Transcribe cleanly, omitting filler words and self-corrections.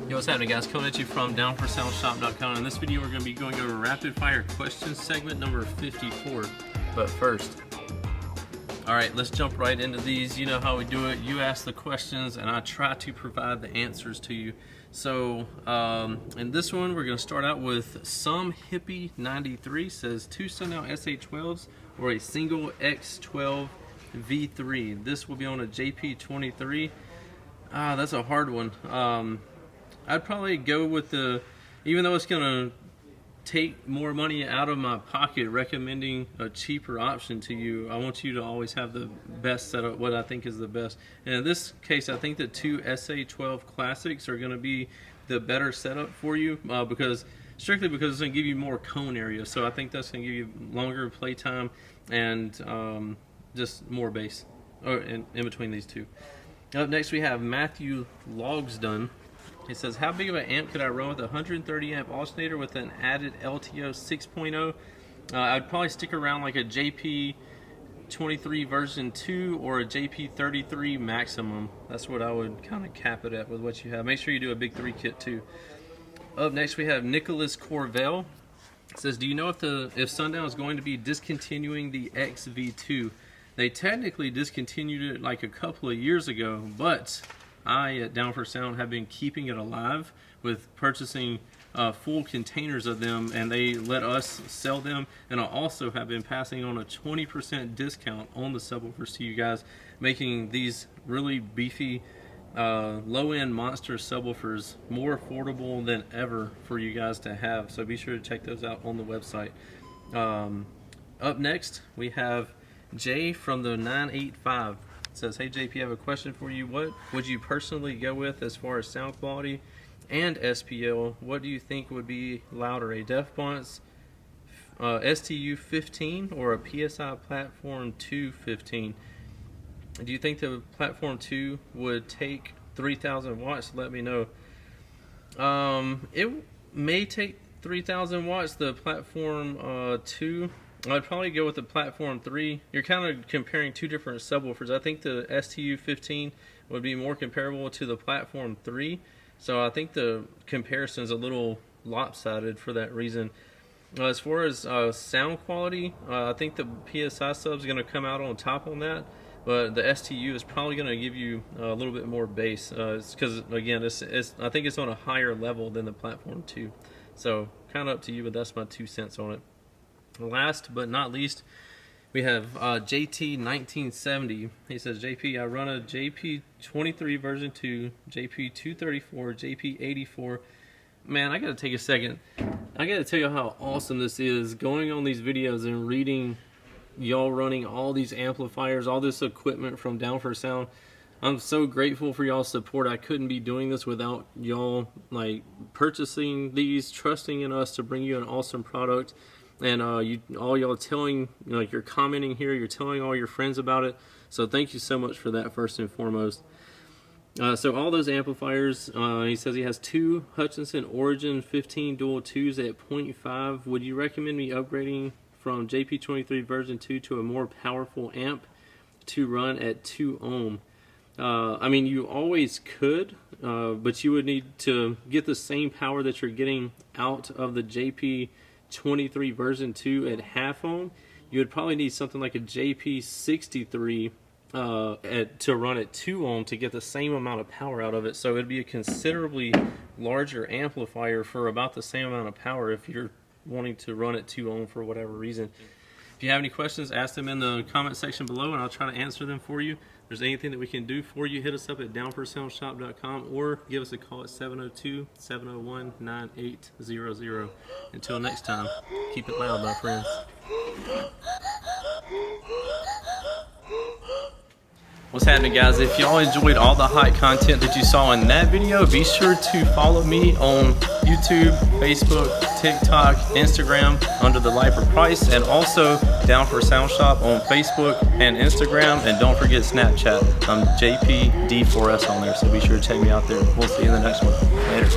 Yo, what's happening, guys? Coming at you from downforsoundshop.com. In this video, we're going to be going over rapid fire questions segment number 54. But first, alright, let's jump right into these. You know how we do it. You ask the questions and I try to provide the answers to you. So in this one, we're going to start out with Some Hippie 93 says 2 Sundown SH12s or a Single X12 V3. This will be on a JP23. That's a hard one. I'd probably go with the, even though it's going to take more money out of my pocket, recommending a cheaper option to you. I want you to always have the best setup, what I think is the best. And in this case, I think the 2 SA12 Classics are going to be the better setup for you strictly because it's going to give you more cone area. So I think that's going to give you longer play time and just more bass in between these two. Up next, we have Matthew Logsdon. He says, how big of an amp could I run with a 130 amp alternator with an added LTO 6.0? I'd probably stick around like a JP23 version 2 or a JP33 maximum. That's what I would kind of cap it at with what you have. Make sure you do a big 3 kit too. Up next, we have Nicholas Corvell. It says, do you know if Sundown is going to be discontinuing the XV2? They technically discontinued it like a couple of years ago, but I at Down for Sound have been keeping it alive with purchasing full containers of them, and they let us sell them. And I also have been passing on a 20% discount on the subwoofers to you guys, making these really beefy low-end monster subwoofers more affordable than ever for you guys to have. So be sure to check those out on the website. Up next, we have Jay from the 985. Says, hey JP, I have a question for you. What would you personally go with as far as sound quality and SPL? What do you think would be louder, a Defbonce STU 15 or a PSI Platform 2 15? Do you think the Platform 2 would take 3,000 watts? Let me know. It may take 3,000 watts, the Platform 2. I'd probably go with the Platform 3. You're kind of comparing two different subwoofers. I think the STU 15 would be more comparable to the Platform 3. So I think the comparison is a little lopsided for that reason. As far as sound quality, I think the PSI sub is going to come out on top on that. But the STU is probably going to give you a little bit more bass. Because, again, I think it's on a higher level than the Platform 2. So kind of up to you, but that's my 2 cents on it. Last but not least, we have JT1970. He says, JP, I run a JP23 version 2, JP234, JP84. Man, I gotta take a second. I gotta tell you how awesome this is, going on these videos and reading y'all running all these amplifiers, all this equipment from Down for Sound. I'm so grateful for y'all's support. I couldn't be doing this without y'all like purchasing these, trusting in us to bring you an awesome product. And all y'all telling, like, you're commenting here, you're telling all your friends about it. So thank you so much for that, first and foremost. So all those amplifiers, he says he has 2 Hutchinson Origin 15 dual 2s at 0.5. Would you recommend me upgrading from JP23 version 2 to a more powerful amp to run at 2 ohm? I mean, you always could, but you would need to get the same power that you're getting out of the JP23 version 2 at half ohm. You would probably need something like a JP63 to run at 2 ohm to get the same amount of power out of it. So it'd be a considerably larger amplifier for about the same amount of power if you're wanting to run at 2 ohm for whatever reason. If you have any questions, ask them in the comment section below and I'll try to answer them for you. If there's anything that we can do for you, hit us up at downforsoundshop.com or give us a call at 702-701-9800. Until next time, keep it loud, my friends. What's happening, guys? If y'all enjoyed all the hot content that you saw in that video, be sure to follow me on YouTube, Facebook, TikTok, Instagram under the Lifer Price, and also Down for Sound Shop on Facebook and Instagram. And don't forget Snapchat. I'm JPD4S on there, so be sure to check me out there. We'll see you in the next one. Later.